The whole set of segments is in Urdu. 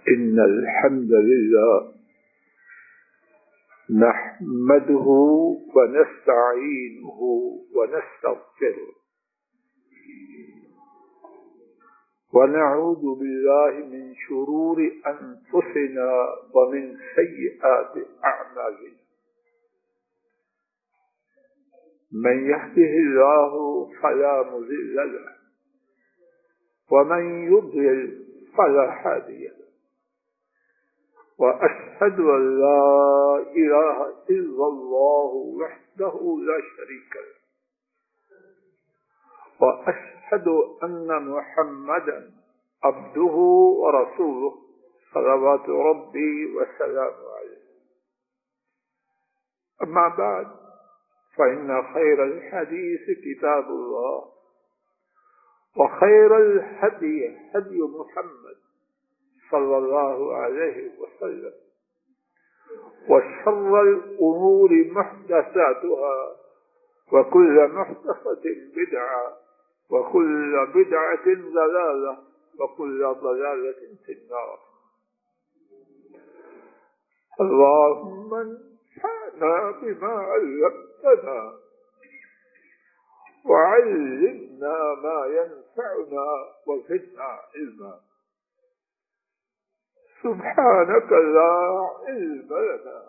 إن الحمد لله نحمده ونستعينه ونستغفره ونعوذ بالله من شرور أنفسنا ومن سيئات أعمالنا من يهده الله فلا مضل له ومن يضلل فلا هادي له وأشهد أن لا إله إلا الله وحده لا شريك له وأشهد أن محمدا عبده ورسوله صلوات ربي وسلامه عليه. أما بعد فإن خير الحديث كتاب الله وخير الهدي هدي محمد صلى الله عليه وسلم وشر الأمور محدثاتها وكل محدثة بدعة وكل بدعة ضلالة وكل ضلالة في النار. اللهم انفعنا بما علمتنا وعلمنا ما ينفعنا وزدنا علما. سبحانك لا علم لنا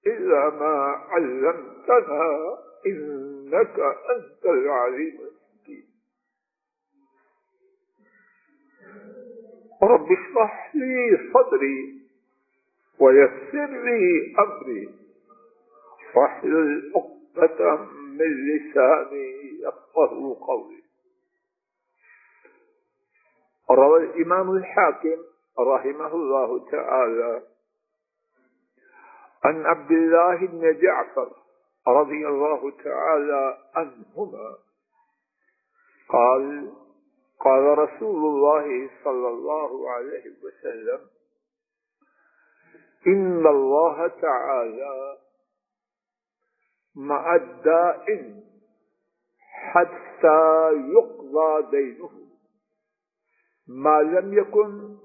إلا ما علمتنا إنك أنت العليم الحكيم. رب اشرح لي صدري ويسر لي أمري واحلل عقدة من لساني يفقهوا قولي. روى الإمام الحاكم رحمه الله تعالى عن عبد الله بن جعفر رضي الله تعالى عنهما قال قال رسول الله صلى الله عليه وسلم إن الله تعالى مع الدائن حتى يقضى دينه ما لم يكن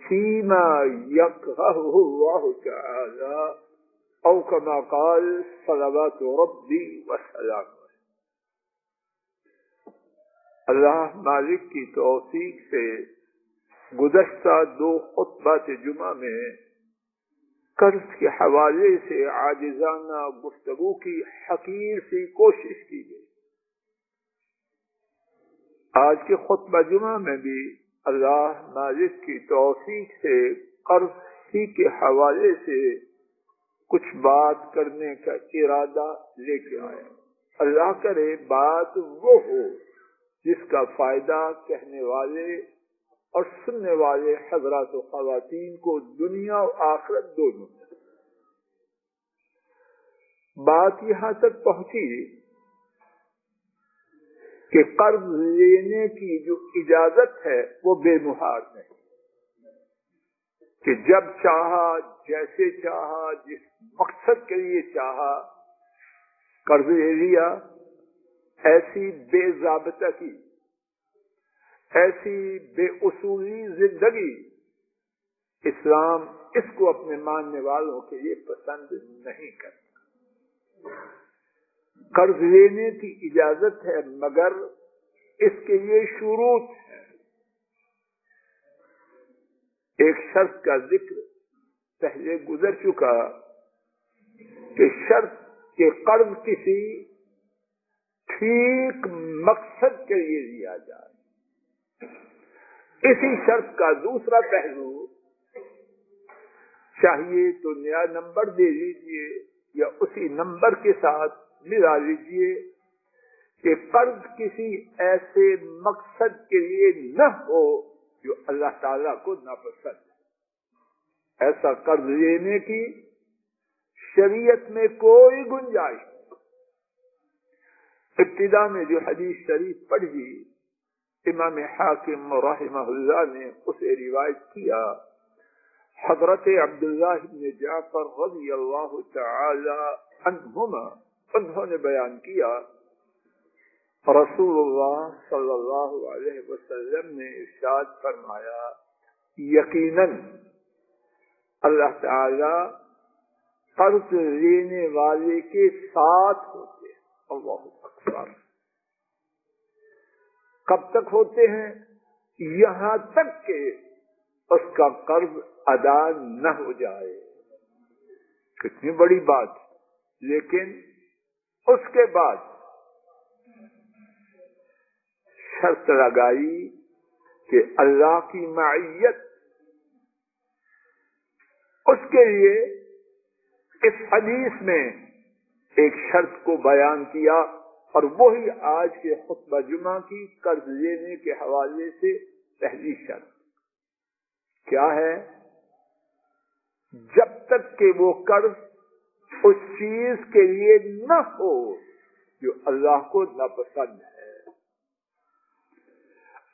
فيما يكرهه الله تعالى أو كما قال صلوات ربي وسلامه. اللہ مالک کی توفیق سے گزشتہ 2 خطبات جمعہ میں قرض کے حوالے سے عاجزانہ گفتگو کی حقیر سی کوشش کی گئی. آج کے خطبہ جمعہ میں بھی اللہ مالک کی توفیق سے قرض ہی کے حوالے سے کچھ بات کرنے کا ارادہ لے کے آیا. اللہ کرے بات وہ ہو جس کا فائدہ کہنے والے اور سننے والے حضرات و خواتین کو دنیا و آخرت دونوں. بات یہاں تک پہنچی کہ قرض لینے کی جو اجازت ہے وہ بے مہار نہیں کہ جب چاہا جیسے چاہا جس مقصد کے لیے چاہا قرض لے لیا. ایسی بے ضابطہ کی ایسی بے اصولی زندگی اسلام اس کو اپنے ماننے والوں کے لیے پسند نہیں کرتا. قرض لینے کی اجازت ہے مگر اس کے لیے شروط ہے. ایک شرط کا ذکر پہلے گزر چکا کہ شرط کے قرض کسی ٹھیک مقصد کے لیے لیا جائے. اسی شرط کا دوسرا پہلو چاہیے تو نیا نمبر دے لیجئے یا اسی نمبر کے ساتھ ملا لیجئے کہ قرض کسی ایسے مقصد کے لیے نہ ہو جو اللہ تعالیٰ کو ناپسند ہے. ایسا قرض لینے کی شریعت میں کوئی گنجائش نہیں. ابتدا میں جو حدیث شریف پڑھی امام حاکم رحمہ اللہ نے اسے روایت کیا. حضرت عبداللہ بن جعفر رضی اللہ تعالی عنہما انہوں نے بیان کیا رسول اللہ صلی اللہ علیہ وسلم نے ارشاد فرمایا یقیناً اللہ تعالی قرض لینے والے کے ساتھ ہوتے ہیں. اللہ اکبر. کب تک ہوتے ہیں؟ یہاں تک کہ اس کا قرض ادا نہ ہو جائے. کتنی بڑی بات. لیکن اس کے بعد شرط لگائی کہ اللہ کی معیت. اس کے لیے اس حدیث میں ایک شرط کو بیان کیا، اور وہی آج کے خطبہ جمعہ کی قرض لینے کے حوالے سے پہلی شرط کیا ہے؟ جب تک کہ وہ قرض اس چیز کے لیے نہ ہو جو اللہ کو ناپسند ہے.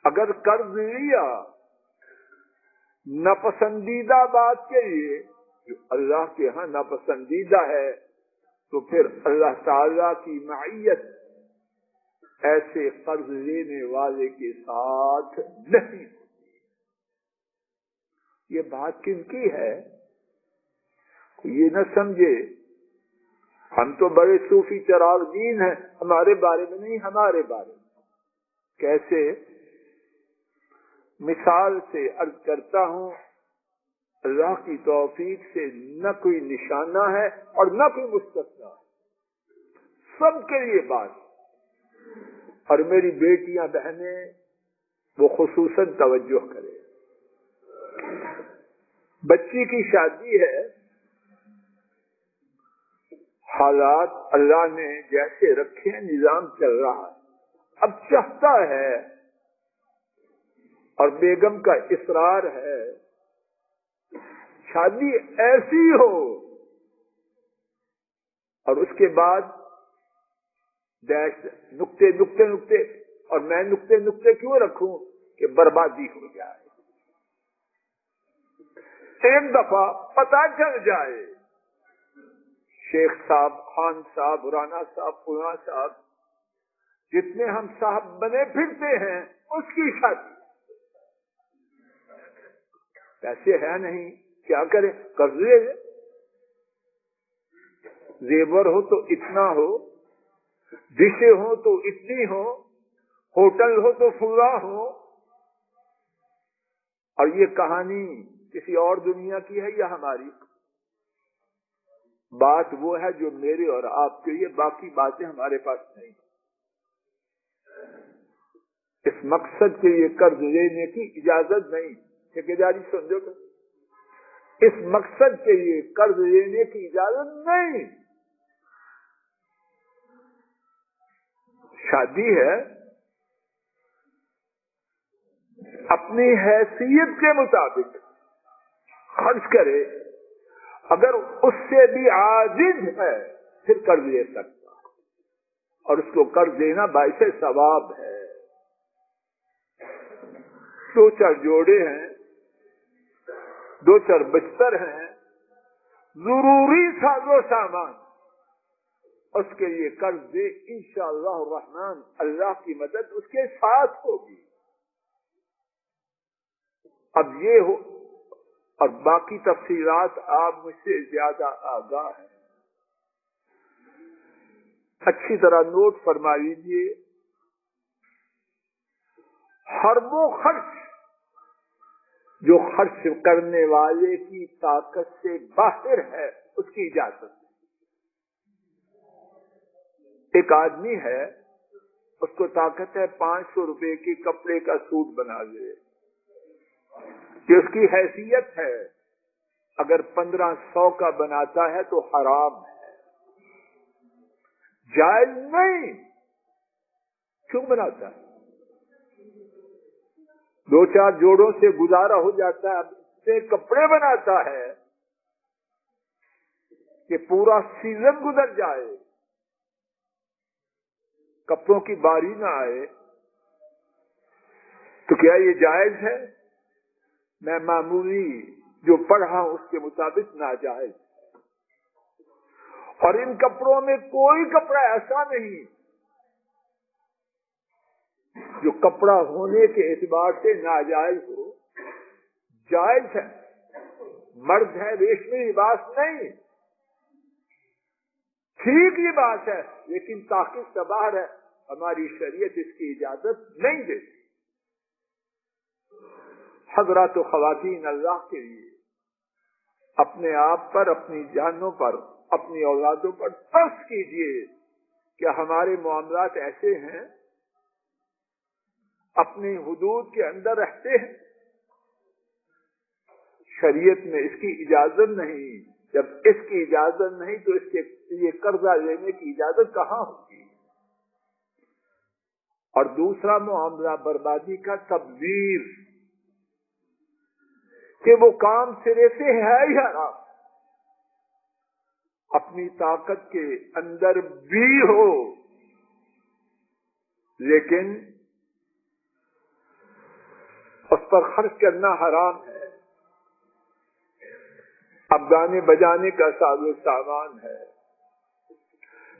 اگر قرض لیا ناپسندیدہ بات کے لیے جو اللہ کے ہاں ناپسندیدہ ہے، تو پھر اللہ تعالی کی معیت ایسے قرض لینے والے کے ساتھ نہیں ہوتی. یہ بات کن کی ہے؟ یہ نہ سمجھے ہم تو بڑے صوفی چراغ دین ہیں، ہمارے بارے میں نہیں، ہمارے بارے میں. کیسے؟ مثال سے عرض کرتا ہوں، اللہ کی توفیق سے نہ کوئی نشانہ ہے اور نہ کوئی مستثنا ہے، سب کے لیے بات. اور میری بیٹیاں بہنیں وہ خصوصاً توجہ کرے. بچی کی شادی ہے، حالات اللہ نے جیسے رکھے ہیں نظام چل رہا ہے. اب چاہتا ہے اور بیگم کا اصرار ہے شادی ایسی ہو، اور اس کے بعد نقطے نقطے نقطے، اور میں نقطے نقطے کیوں رکھوں کہ بربادی ہو جائے. ایک دفعہ پتہ چل جائے شیخ صاحب، خان صاحب، رانا صاحب، فلاں صاحب، جتنے ہم صاحب بنے پھرتے ہیں، اس کی شادی. پیسے ہے نہیں، کیا کرے؟ قرض لے لے. زیور ہو تو اتنا ہو، ڈشیں ہو تو اتنی ہو، ہوٹل ہو تو پورا ہو. اور یہ کہانی کسی اور دنیا کی ہے یا ہماری؟ بات وہ ہے جو میرے اور آپ کے لیے، باقی باتیں ہمارے پاس نہیں. اس مقصد کے لیے قرض لینے کی اجازت نہیں. ٹھیکیداری سمجھو گے؟ اس مقصد کے لیے قرض لینے کی اجازت نہیں. شادی ہے، اپنی حیثیت کے مطابق خرچ کرے. اگر اس سے بھی عاجز ہے پھر قرض لے سکتا، اور اس کو قرض دینا باعث ثواب ہے. دو چار جوڑے ہیں، دو چار بستر ہیں، ضروری ساز و سامان، اس کے لیے قرض دے، انشاءاللہ الرحمن اللہ کی مدد اس کے ساتھ ہوگی. اب یہ ہو، اور باقی تفصیلات آپ مجھ سے زیادہ آگاہ ہیں، اچھی طرح نوٹ فرما لیجیے. ہر وہ خرچ جو خرچ کرنے والے کی طاقت سے باہر ہے اس کی اجازت ہے. ایک آدمی ہے، اس کو طاقت ہے 500 روپے کی کپڑے کا سوٹ بنا لے، کہ اس کی حیثیت ہے. اگر 1500 کا بناتا ہے تو حرام ہے، جائز نہیں. کیوں بناتا ہے؟ دو چار جوڑوں سے گزارا ہو جاتا ہے، اب سے کپڑے بناتا ہے کہ پورا سیزن گزر جائے، کپڑوں کی باری نہ آئے. تو کیا یہ جائز ہے؟ میں معمولی جو پڑھا اس کے مطابق ناجائز. اور ان کپڑوں میں کوئی کپڑا ایسا نہیں جو کپڑا ہونے کے اعتبار سے ناجائز ہو، جائز ہے. مرد ہے ریشمی لباس نہیں، ٹھیک یہ بات ہے، لیکن طاقت سے باہر ہے، ہماری شریعت اس کی اجازت نہیں دیتی۔ حضرات و خواتین، اللہ کے لیے اپنے آپ پر، اپنی جانوں پر، اپنی اولادوں پر ترس کیجئے کہ ہمارے معاملات ایسے ہیں، اپنی حدود کے اندر رہتے ہیں، شریعت میں اس کی اجازت نہیں، جب اس کی اجازت نہیں تو اس کے لیے قرضہ لینے کی اجازت کہاں ہوگی؟ اور دوسرا معاملہ بربادی کا تبذیر، کہ وہ کام سرے سے ہے ہی حرام، اپنی طاقت کے اندر بھی ہو لیکن اس پر خرچ کرنا حرام ہے۔ اب گانے بجانے کا ساز و سامان ہے،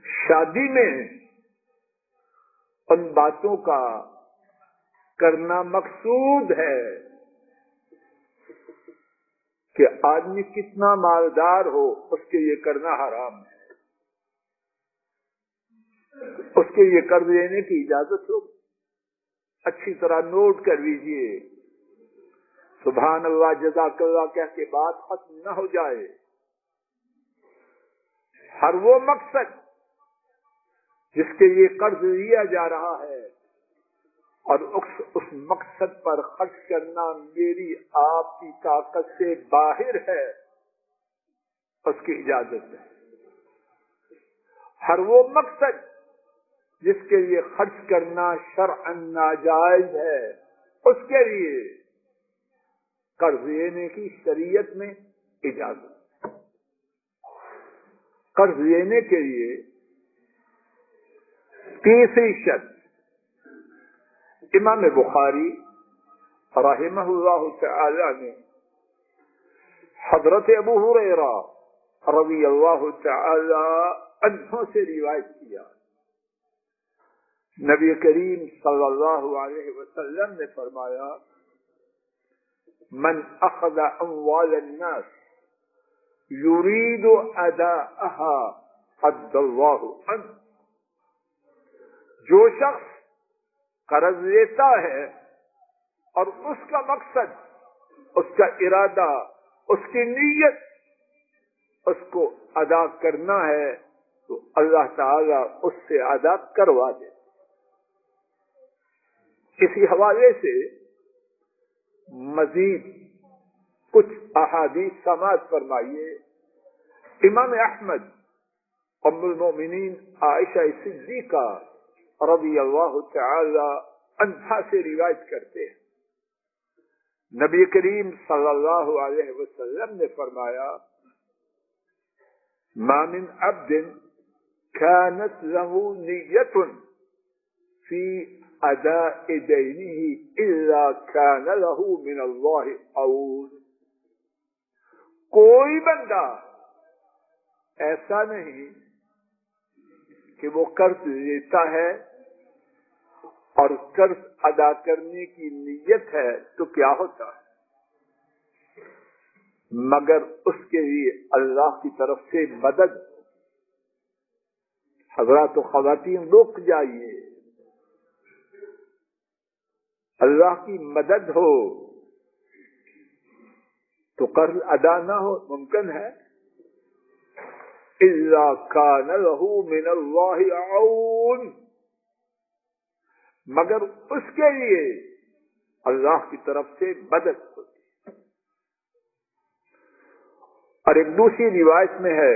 شادی میں ان باتوں کا کرنا مقصود ہے کہ آدمی کتنا مالدار ہو، اس کے لیے کرنا حرام ہے، اس کے لیے قرض لینے کی اجازت ہو۔ اچھی طرح نوٹ کر لیجئے، سبحان اللہ جزاک اللہ کہہ کے بات ختم نہ ہو جائے۔ ہر وہ مقصد جس کے لیے قرض لیا جا رہا ہے اور اس مقصد پر خرچ کرنا میری آپ کی طاقت سے باہر ہے، اس کی اجازت ہے۔ ہر وہ مقصد جس کے لیے خرچ کرنا شرعاً ناجائز ہے، اس کے لیے قرض لینے کی شریعت میں اجازت۔ قرض لینے کے لیے تیسری شرط، امام بخاری رحمہ اللہ تعالی نے حضرت ابو ہریرہ رضی اللہ تعالی عنہ سے روایت کیا، نبی کریم صلی اللہ علیہ وسلم نے فرمایا، من اخذ اموال الناس يريد اداءها ادى الله عنه، جو شخص قرض لیتا ہے اور اس کا مقصد، اس کا ارادہ، اس کی نیت اس کو ادا کرنا ہے تو اللہ تعالی اس سے ادا کروا دے۔ اسی حوالے سے مزید کچھ احادیث سماعت فرمائیے۔ امام احمد ام المؤمنین عائشہ صدیقہ رضی اللہ تعالی عنہا سے روایت کرتے ہیں، نبی کریم صلی اللہ علیہ وسلم نے فرمایا، ما من عبد كانت له نیۃ فی اداء دینه الا كان له من اللہ عون، کوئی بندہ ایسا نہیں کہ وہ قرض لیتا ہے اور قرض ادا کرنے کی نیت ہے تو کیا ہوتا ہے مگر اس کے لیے اللہ کی طرف سے مدد۔ حضرات و خواتین رک جائیے، اللہ کی مدد ہو تو قرض ادا نہ ہو ممکن ہے؟ الا كان له من اللہ عون، مگر اس کے لیے اللہ کی طرف سے مدد ہوتی۔ اور ایک دوسری روایت میں ہے،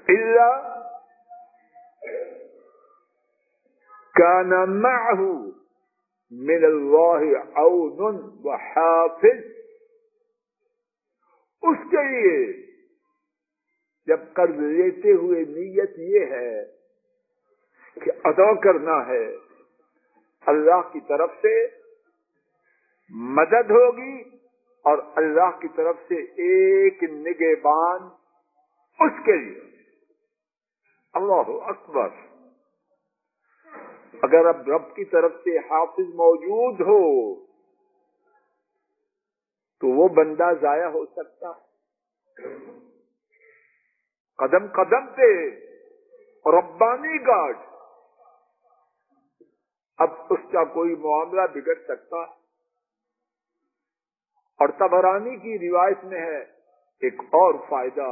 الا كان معه من اللہ عون وحافظ، اس کے لیے جب قرض لیتے ہوئے نیت یہ ہے کہ ادا کرنا ہے، اللہ کی طرف سے مدد ہوگی اور اللہ کی طرف سے ایک نگہبان اس کے لیے۔ اللہ اکبر! اگر اب رب کی طرف سے حافظ موجود ہو تو وہ بندہ ضائع ہو سکتا ہے؟ قدم قدم پہ ربانی گارڈ، اب اس کا کوئی معاملہ بگڑ سکتا ہے؟ اور طبرانی کی روایت میں ہے ایک اور فائدہ،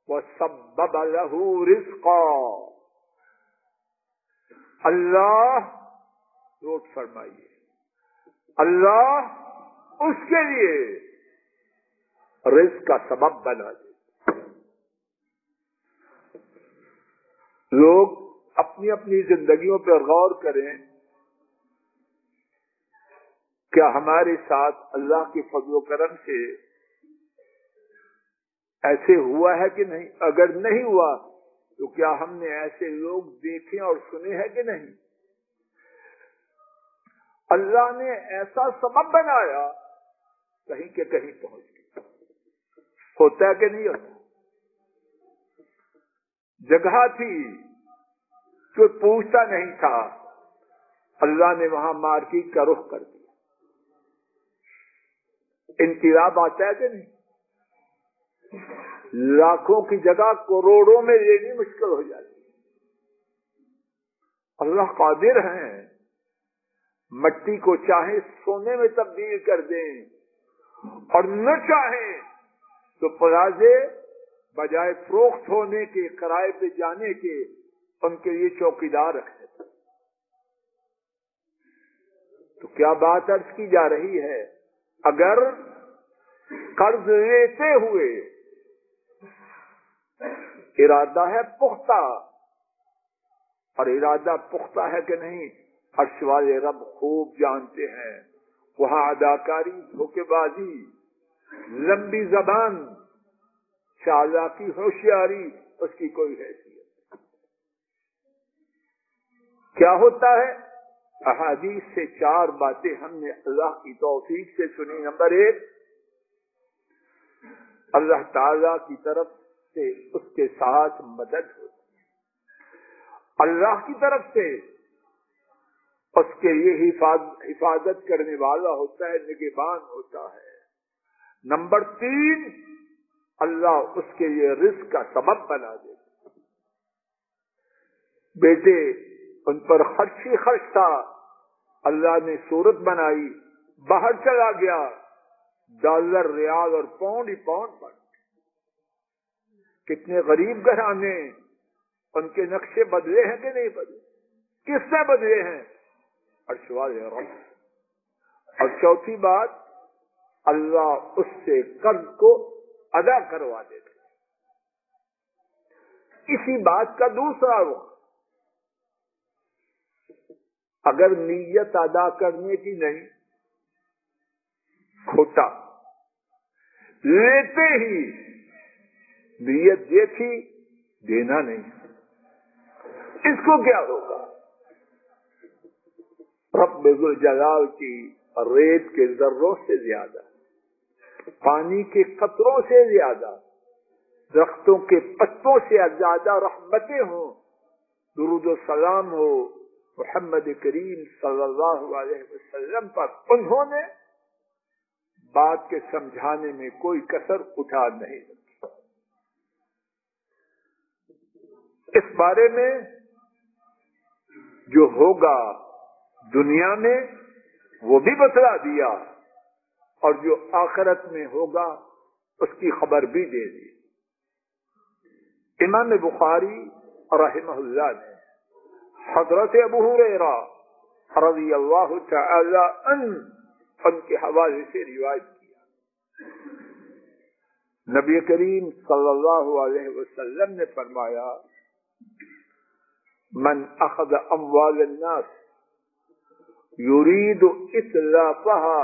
وَسَبَّبَ لَهُ رِزْقًا، اللہ نوٹ فرمائیے، اللہ اس کے لیے رزق کا سبب بنا دے۔ لوگ اپنی اپنی زندگیوں پر غور کریں، کیا ہمارے ساتھ اللہ کے فضل و کرم سے ایسے ہوا ہے کہ نہیں؟ اگر نہیں ہوا تو کیا ہم نے ایسے لوگ دیکھے اور سنے ہیں کہ نہیں؟ اللہ نے ایسا سبب بنایا کہیں کے کہیں پہنچ گیا۔ ہوتا ہے کہ نہیں ہوتا؟ جگہ تھی کوئی پوچھتا نہیں تھا، اللہ نے وہاں مارکیٹ کا رخ کر دیا۔ انقلاب آتا ہے کہ نہیں؟ لاکھوں کی جگہ کروڑوں میں لینی مشکل ہو جاتی۔ اللہ قادر ہیں، مٹی کو چاہے سونے میں تبدیل کر دیں اور نہ چاہیں تو پلازے بجائے فروخت ہونے کے، کرائے پہ جانے کے، ان کے لیے چوکیدار رکھتے تھے۔ تو کیا بات عرض کی جا رہی ہے؟ اگر قرض لیتے ہوئے ارادہ ہے پختہ، اور ارادہ پختہ ہے کہ نہیں عرش والے رب خوب جانتے ہیں، وہاں اداکاری، دھوکے بازی، لمبی زبان، چالاکی، ہوشیاری، اس کی کوئی حیثیت۔ کیا ہوتا ہے؟ احادیث سے 4 باتیں ہم نے اللہ کی توفیق سے سنی۔ نمبر 1، اللہ تعالی کی طرف سے اس کے ساتھ مدد ہوتی ہے، اللہ کی طرف سے اس کے لیے حفاظت کرنے والا ہوتا ہے، نگہبان ہوتا ہے۔ نمبر 3، اللہ اس کے لیے رزق کا سبب بنا دیتا۔ بیٹے ان پر خرچ ہی خرچ تھا، اللہ نے صورت بنائی، باہر چلا گیا، ڈالر، ریال اور پاؤنڈ ہی پاؤنڈ بن۔ کتنے غریب گھرانے، ان کے نقشے بدلے ہیں کہ نہیں بدلے؟ کس نے بدلے ہیں؟ عرش والے رب۔ اور چوتھی بات، اللہ اس سے قرض کو ادا کروا دیتے۔ اسی بات کا دوسرا رخ، اگر نیت ادا کرنے کی نہیں، کھوٹا، لیتے ہی نیت یہ تھی دینا نہیں، اس کو کیا ہوگا؟ رب ذوالجلال کی ریت کے ذروں سے زیادہ، پانی کے قطروں سے زیادہ، درختوں کے پتوں سے زیادہ رحمتیں ہوں، درود و سلام ہو محمد کریم صلی اللہ علیہ وسلم پر، انہوں نے بات کے سمجھانے میں کوئی کسر اٹھا نہیں رکھی۔ اس بارے میں جو ہوگا دنیا میں وہ بھی بتلا دیا، اور جو آخرت میں ہوگا اس کی خبر بھی دے دی۔ امام بخاری رحمہ اللہ نے حضرت ابو ہریرہ رضی اللہ تعالی عنہ ان کے حوالے سے روایت کیا، نبی کریم صلی اللہ علیہ وسلم نے فرمایا، من اخذ اموال الناس يريد اتلافها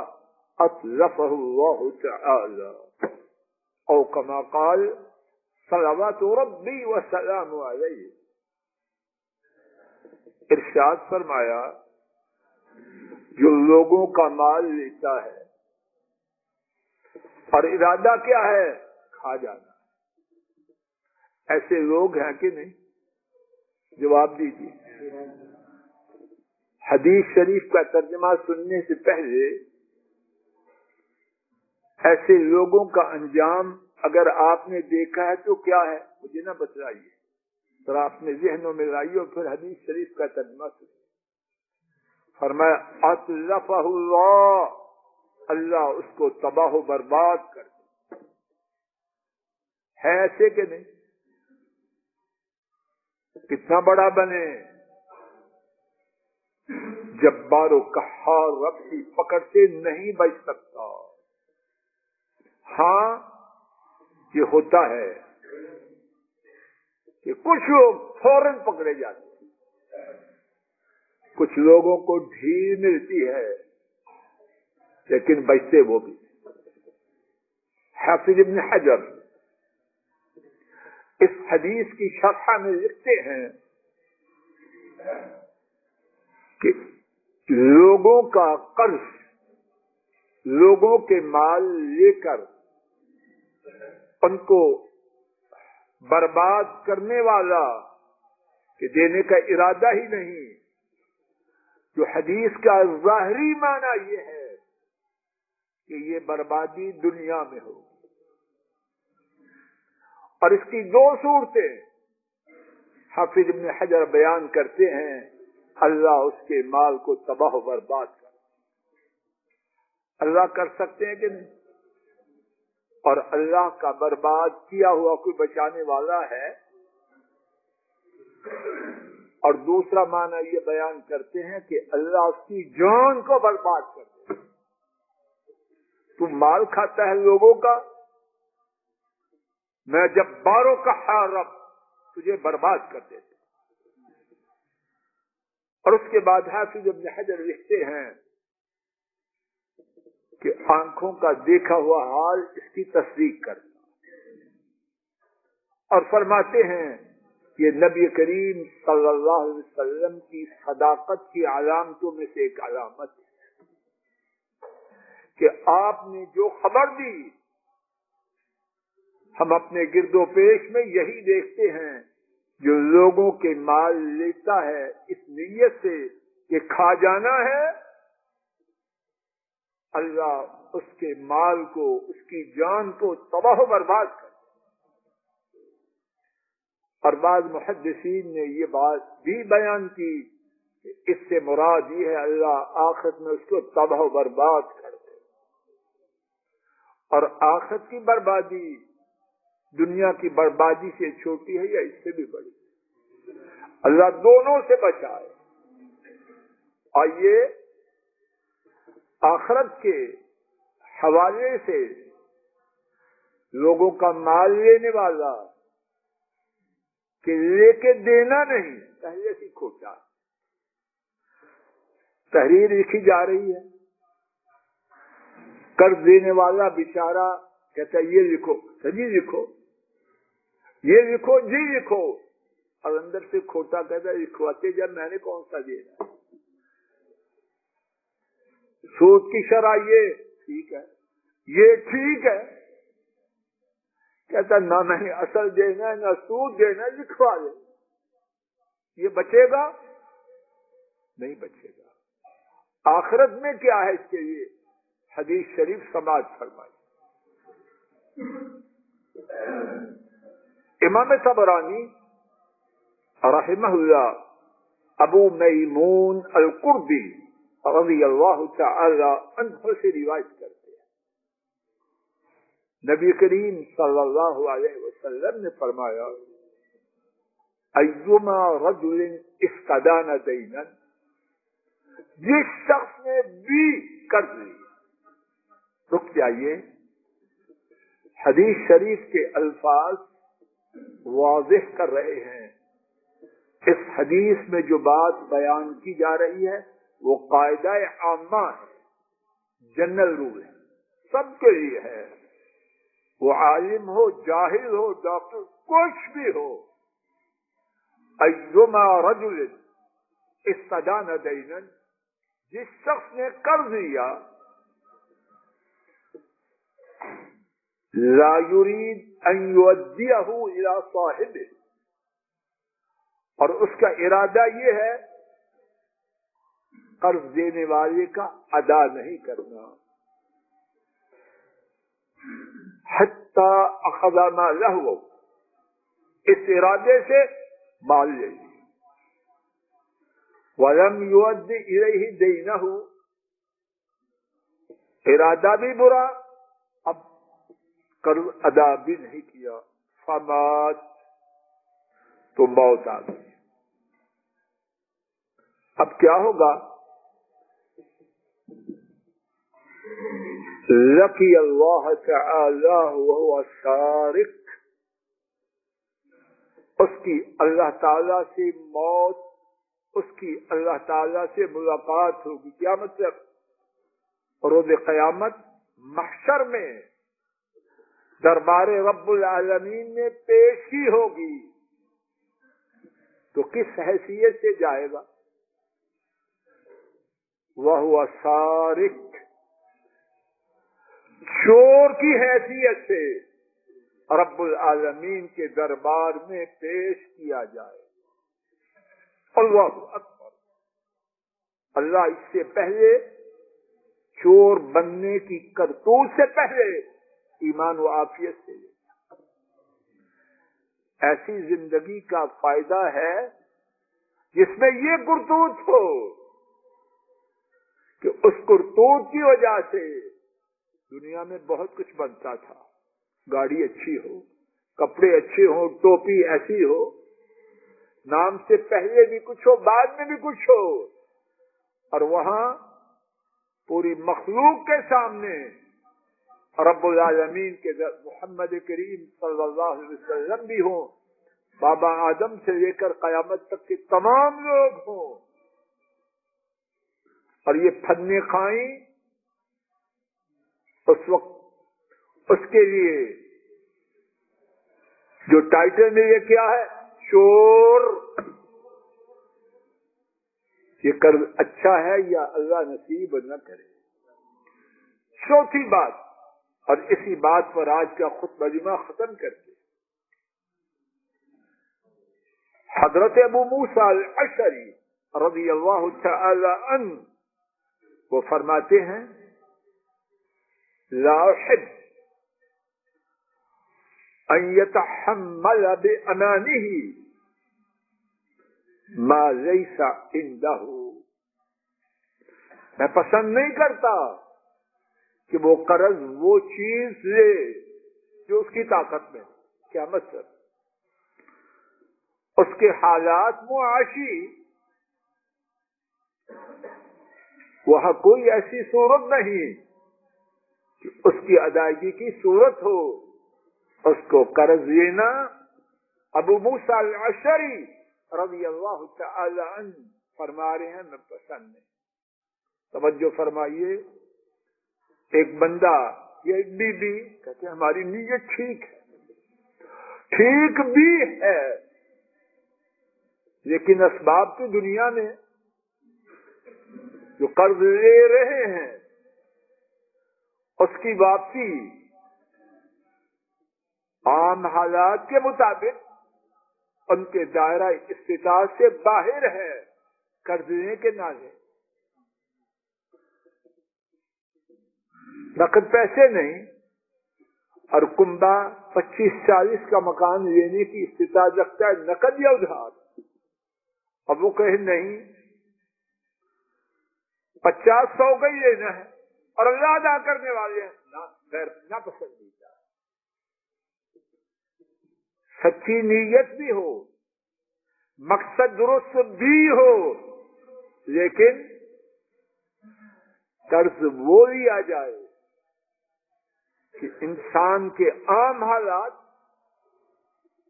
اتلفه الله تعالى، او كما قال صلوات ربي وسلام عليه۔ ارشاد فرمایا، جو لوگوں کا مال لیتا ہے اور ارادہ کیا ہے؟ کھا جانا، ایسے لوگ ہیں کہ نہیں؟ جواب دیجیے۔ حدیث شریف کا ترجمہ سننے سے پہلے ایسے لوگوں کا انجام اگر آپ نے دیکھا ہے تو کیا ہے؟ مجھے نہ بتلائیے، ذرا اپنے ذہنوں میں لائیے اور پھر حدیث شریف کا ترجمہ سنیے۔ فرمایا اطلفہ اللہ، اللہ اس کو تباہ و برباد کر دے۔ ہے ایسے کہ نہیں؟ کتنا بڑا بنے، جبار و قہار رب کی پکڑ سے نہیں بچ سکتا۔ ہاں یہ ہوتا ہے کہ کچھ لوگ فوراً پکڑے جاتے ہیں، کچھ لوگوں کو ڈھیل ملتی ہے لیکن بچتے وہ بھی۔ حافظ ابن حجر اس حدیث کی شرح میں لکھتے ہیں کہ لوگوں کا قرض، لوگوں کے مال لے کر ان کو برباد کرنے والا کہ دینے کا ارادہ ہی نہیں، جو حدیث کا ظاہری معنی یہ ہے کہ یہ بربادی دنیا میں ہو، اور اس کی دو صورتیں حافظ ابن حجر بیان کرتے ہیں۔ اللہ اس کے مال کو تباہ و برباد کر، اللہ کر سکتے ہیں کہ نہیں؟ اور اللہ کا برباد کیا ہوا کوئی بچانے والا ہے؟ اور دوسرا معنی یہ بیان کرتے ہیں کہ اللہ اس کی جان کو برباد کر دے۔ تو مال کھاتا ہے لوگوں کا، میں جب باروں کا رب تجھے برباد کر دیتا۔ اور اس کے بعد حافظ ابن حجر لکھتے ہیں کہ آنکھوں کا دیکھا ہوا حال اس کی تصدیق کرتا، اور فرماتے ہیں یہ نبی کریم صلی اللہ علیہ وسلم کی صداقت کی علامتوں میں سے ایک علامت ہے کہ آپ نے جو خبر دی، ہم اپنے گرد و پیش میں یہی دیکھتے ہیں، جو لوگوں کے مال لیتا ہے اس نیت سے کہ کھا جانا ہے، اللہ اس کے مال کو، اس کی جان کو تباہ و برباد کر۔ اور بعض محدثین نے یہ بات بھی بیان کی کہ اس سے مراد یہ ہے اللہ آخرت میں اس کو تباہ و برباد کر دے، اور آخرت کی بربادی دنیا کی بربادی سے چھوٹی ہے یا اس سے بھی بڑی؟ اللہ دونوں سے بچائے۔ آئیے آخرت کے حوالے سے لوگوں کا مال لینے والا کہ لے کے دینا نہیں، پہلے سے کھوٹا تحریر لکھی جا رہی ہے، قرض دینے والا بیچارہ کہتا ہے یہ لکھو، جی لکھو، یہ لکھو، جی لکھو، اور اندر سے کھوٹا کہتا ہے لکھواتے جب میں نے کون سا دینا ہے۔ سود کی شرح یہ ٹھیک ہے، یہ ٹھیک ہے، کہتا نہ میں نے اصل دینا ہے نہ سود دینا ہے، لکھوا دے۔ یہ بچے گا؟ نہیں بچے گا۔ آخرت میں کیا ہے اس کے لیے؟ حدیث شریف سماعت فرمائی۔ امام طبرانی رحمہ اللہ ابو میمون القربی رضی اللہ تعالی عنہ سے روایت کرتے ہیں، نبی کریم صلی اللہ علیہ وسلم نے فرمایا ایما رجل استدان دینا، جس شخص نے بھی قرض لیا۔ رک جائیے، حدیث شریف کے الفاظ واضح کر رہے ہیں، اس حدیث میں جو بات بیان کی جا رہی ہے وہ قاعدہ عامہ ہے، جنرل رول ہے، سب کے لیے ہے، وہ عالم ہو، جاہل ہو، ڈاکٹر، کچھ بھی ہو۔ ایما رجل استدان دینا، جس شخص نے قرض لیا، لا يريد ان يؤديه الى صاحبه، اور اس کا ارادہ یہ ہے قرض دینے والے کا ادا نہیں کرنا، حتی اخذ مالہ، اس ارادے سے مال لے لیا، وَلَمْ يُؤَدِّ إِلَيْهِ دَيْنَهُ، ارادہ بھی برا، اب قرض ادا بھی نہیں کیا، فمات، تو موت آ گئی۔ اب کیا ہوگا؟ لقی اللہ تعالی وهو سارق، اس کی اللہ تعالی سے موت، اس کی اللہ تعالی سے ملاقات ہوگی۔ کیا مطلب؟ روز قیامت محشر میں دربار رب العالمین میں پیشی ہوگی، تو کس حیثیت سے جائے گا؟ وَهُوَ سارق، چور کی حیثیت سے رب العالمین کے دربار میں پیش کیا جائے۔ اللہ اکبر! اللہ اس سے پہلے چور بننے کی کرتوت سے پہلے ایمان و عافیت سے لے، ایسی زندگی کا فائدہ ہے جس میں یہ کرتوت ہو کہ اس کرتوت کی وجہ سے دنیا میں بہت کچھ بنتا تھا، گاڑی اچھی ہو، کپڑے اچھے ہوں، ٹوپی ایسی ہو، نام سے پہلے بھی کچھ ہو، بعد میں بھی کچھ ہو، اور وہاں پوری مخلوق کے سامنے رب العالمین کے محمد کریم صلی اللہ علیہ وسلم بھی ہوں، بابا آدم سے لے کر قیامت تک کے تمام لوگ ہوں، اور یہ پھنے کھائیں اس وقت اس کے لیے جو ٹائٹل میں یہ کیا ہے؟ چور۔ یہ قرض اچھا ہے یا اللہ نصیب نہ کرے۔ چوتھی بات، اور اسی بات پر آج کا خطبہ جمعہ ختم کرتے، حضرت ابو موسیٰ الاشعری رضی اللہ تعالی عنہ وہ فرماتے ہیں لا احب ان يتحمل بأمانه ما ليس عنده، میں پسند نہیں کرتا کہ وہ قرض وہ چیز لے جو اس کی طاقت میں۔ کیا مطلب؟ اس کے حالات معاشی، وہاں کوئی ایسی صورت نہیں کہ اس کی ادائیگی کی صورت ہو، اس کو قرض لینا ابو موسیٰ الاشعری رضی اللہ تعالی عنہ فرما رہے ہیں میں پسند نہیں۔ توجہ فرمائیے، ایک بندہ یا ایک بی بی کہتے ہیں ہماری نیت ٹھیک ہے، ٹھیک بھی ہے، لیکن اسباب تو دنیا میں جو قرض لے رہے ہیں اس کی واپسی عام حالات کے مطابق ان کے دائرہ استطاعت سے باہر ہے، قرض لینے کے نہ لیں۔ نقد پیسے نہیں، اور کنبہ 25-40 کا مکان لینے کی استطاعت رکھتا ہے، نقد یا ادھار؟ اب وہ کہے نہیں 50-100 کا ہی لینا ہے اور اللہ ادا کرنے والے ہیں، نہ پسندیدہ۔ سچی نیت بھی ہو، مقصد درست بھی ہو، لیکن قرض وہ لیا جائے کہ انسان کے عام حالات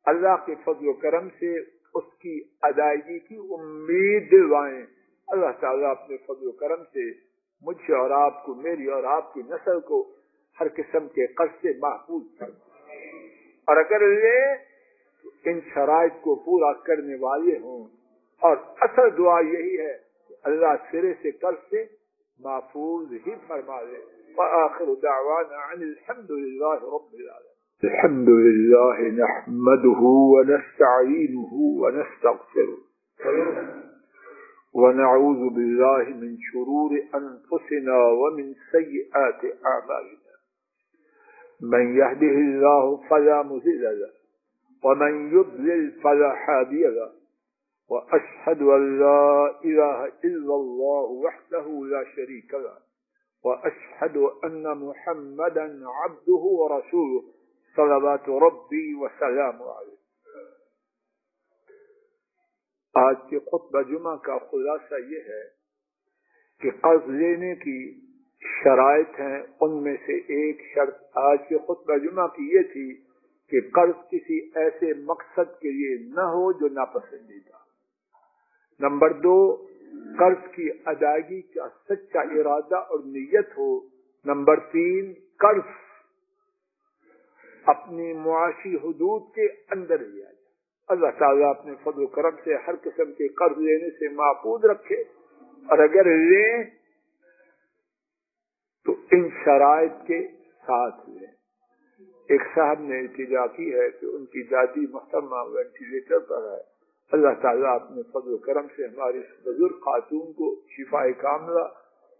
اللہ کے فضل و کرم سے اس کی ادائیگی کی امید دلوائیں۔ اللہ تعالیٰ اپنے فضل و کرم سے مجھے اور آپ کو، میری اور آپ کی نسل کو ہر قسم کے قرض سے محفوظ کر، اور اگر لے تو ان شرائط کو پورا کرنے والے ہوں، اور اصل دعا یہی ہے کہ اللہ سرے سے قرض سے محفوظ ہی فرما دے۔ وآخر دعوانا عن الحمد للہ رب العالمین۔ الحمد للہ نحمده ونستعینه ونستغفره ونعوذ باللہ من شرور انفسنا ومن سیئات اعمالنا من يهده الله فلا مضل له ومن يضلل فلا هادي له وأشهد أن لا إله إلا الله وحده لا شريك له وأشهد أن محمدا عبده ورسوله صلوات ربي وسلامه عليه. آج کے خطبہ جمعہ کا خلاصہ یہ ہے کہ قرض لینے کی شرائط ہیں، ان میں سے ایک شرط آج کے خطبہ جمعہ کی یہ تھی کہ قرض کسی ایسے مقصد کے لیے نہ ہو جو ناپسندیدہ. نمبر 2، قرض کی ادائیگی کا سچا ارادہ اور نیت ہو. نمبر 3، قرض اپنی معاشی حدود کے اندر لیا جائے. اللہ تعالیٰ اپنے فضل و کرم سے ہر قسم کے قرض لینے سے محفوظ رکھے، اور اگر لیں تو ان شرائط کے ساتھ لیں. ایک صاحب نے التجا کی ہے کہ ان کی دادی محترمہ وینٹیلیٹر پر ہے. اللہ تعالیٰ اپنے فضل و کرم سے ہماری بزرگ خاتون کو شفا کاملہ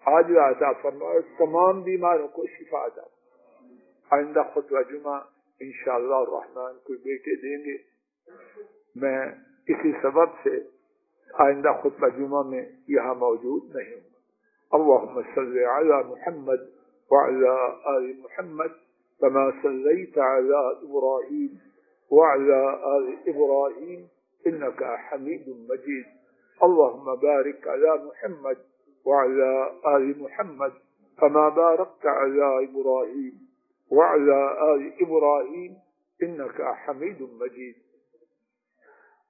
عاجلہ عطا فرمائے، تمام بیماروں کو شفا عطا فرمائے. آئندہ خطبہ جمعہ انشاءاللہ الرحمن کوئی بیٹے دیں گے. میں اسی سبب سے آئندہ خطبہ جمعہ میں یہاں موجود نہیں ہوں. اللهم صل على محمد وعلى آل محمد كما صليت على إبراهيم وعلى آل إبراهيم إنك حميد مجيد. اللهم بارك على محمد وعلى آل محمد كما باركت على إبراهيم وعلى آل إبراهيم إنك حميد مجيد.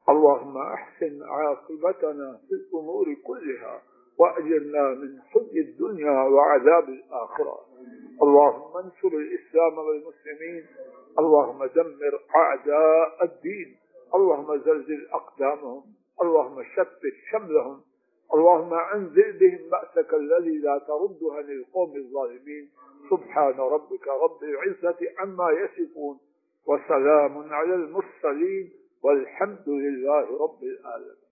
اللهم أحسن عاقبتنا في الأمور كلها وأجرنا من خزي الدنيا وعذاب الآخرة. اللهم انصر الإسلام والمسلمين. اللهم دمر أعداء الدين. اللهم زلزل أقدامهم. اللهم شتت شملهم. اللهم أنزل بهم بأسك الذي لا ترد عن القوم الظالمين. سبحان ربك رب العزة عما يصفون وسلام على المرسلين والحمد لله رب العالمين.